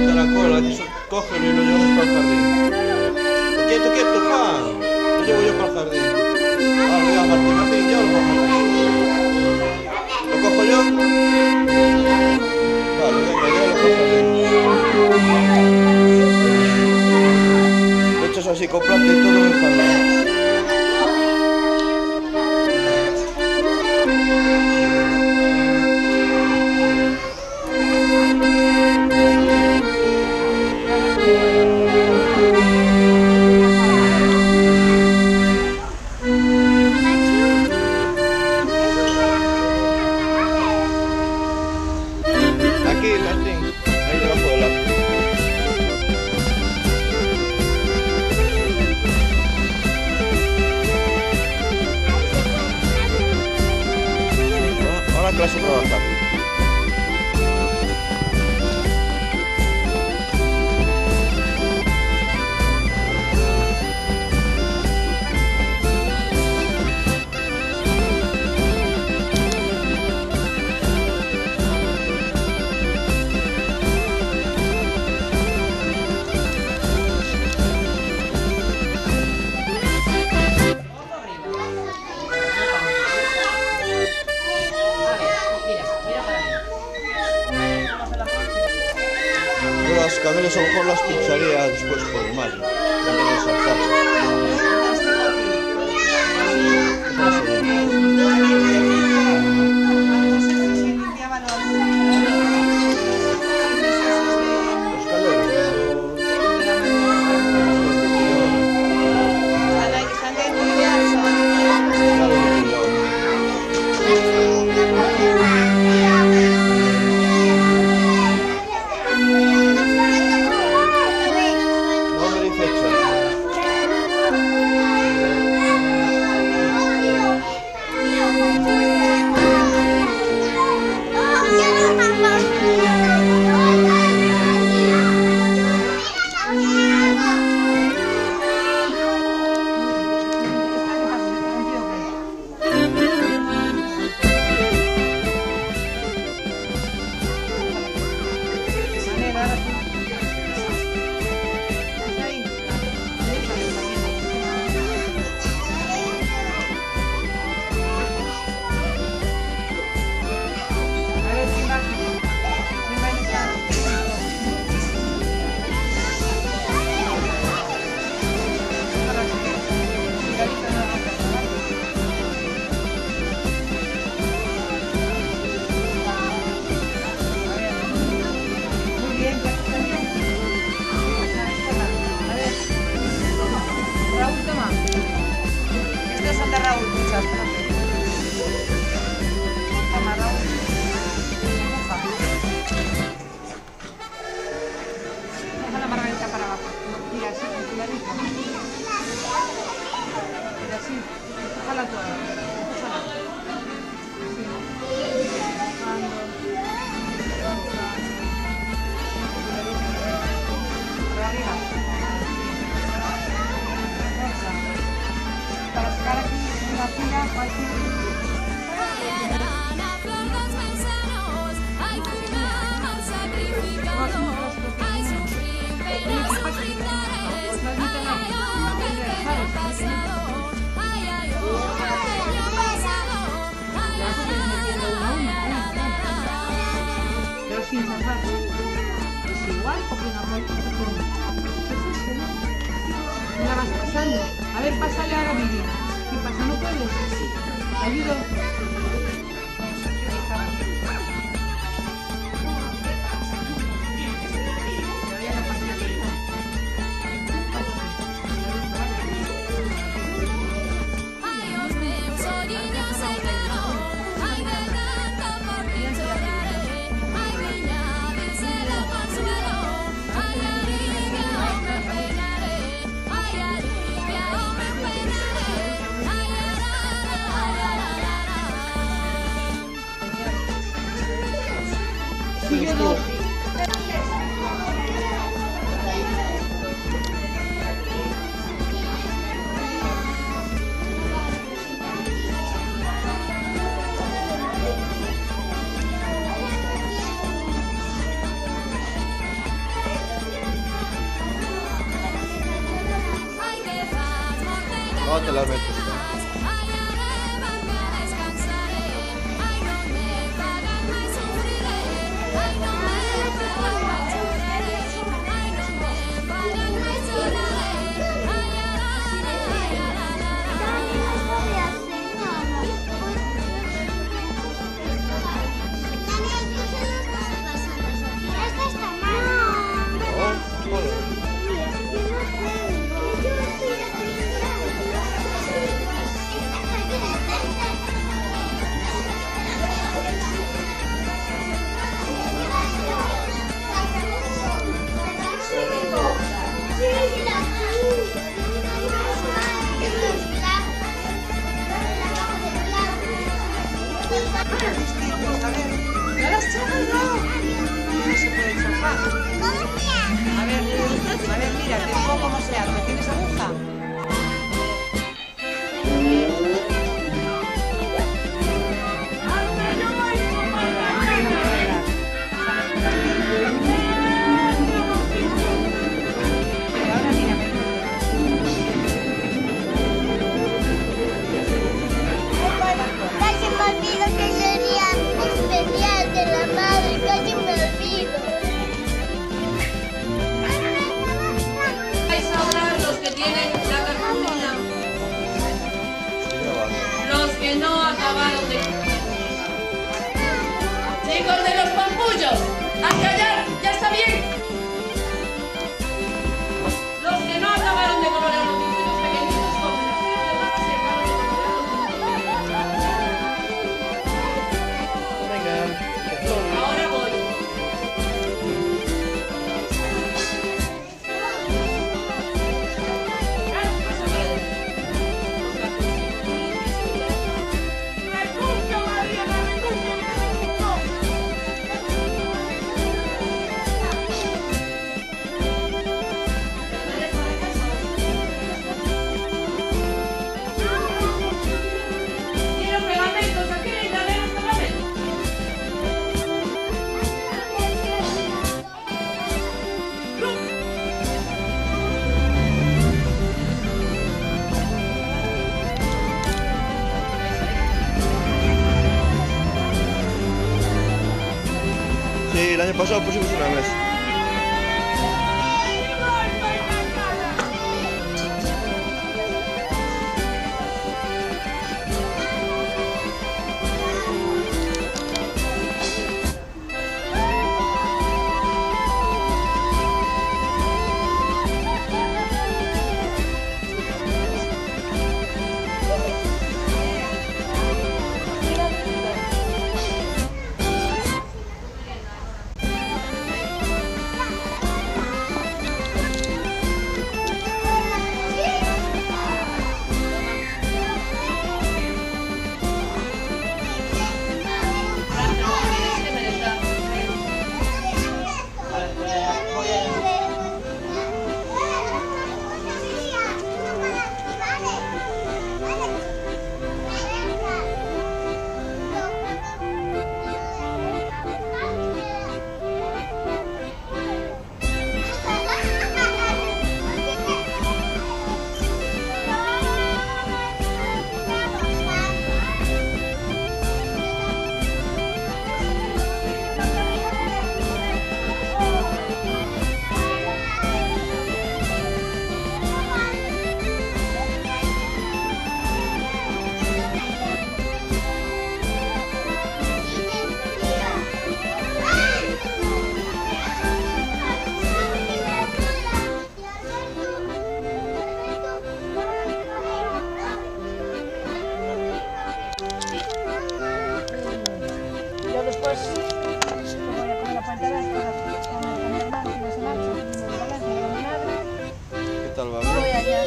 Caracol, aquí cógelo y lo llevamos para el jardín. Quieto, quieto, Juan. Lo llevo yo para el jardín. Ah, venga, Martín, Martín, llévalo para el jardín. ¿Lo cojo yo? Vale, venga, llévalo para el jardín. Lo echas así con plata y todo en el jardín. Clase a trabajar. Las cameras a lo mejor las pincharía después por el mayo, en vez de saltarlas. Sin salvar. Es igual porque una vuelta. Me la vas pasando. A ver, pásale ahora a Miriam. ¿Qué pasa? ¿No puedes? Ayudo. te las metes. ¿Ya las chapas no? No se puede chafar. A ver, mira, te digo cómo se hace. ¿Tienes aguja? No acabaron de... Chicos de los pampullos, a callar, ya está bien. Los que no acabaron de colorear los dibujitos pequeñitos, cogen las tiras de ramas y acaban de colorear. Ahora voy. Sí, el año pasado pusimos una mesa. Después, como la pantalla con mi hermano, que no se marcha, con mi madre. ¿Qué tal va? Voy allá.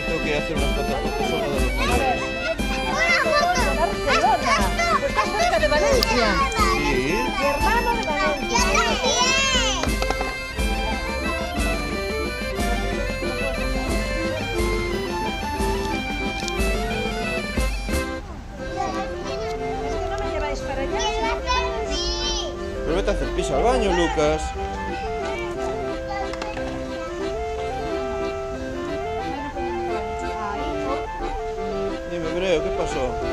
Tengo que hacer unas cuantas fotos solo de los A ver. Barcelona. Estás cerca de Valencia. Sí. Mi hermano de Valencia. Lucas. Dime, Breo, ¿qué pasó?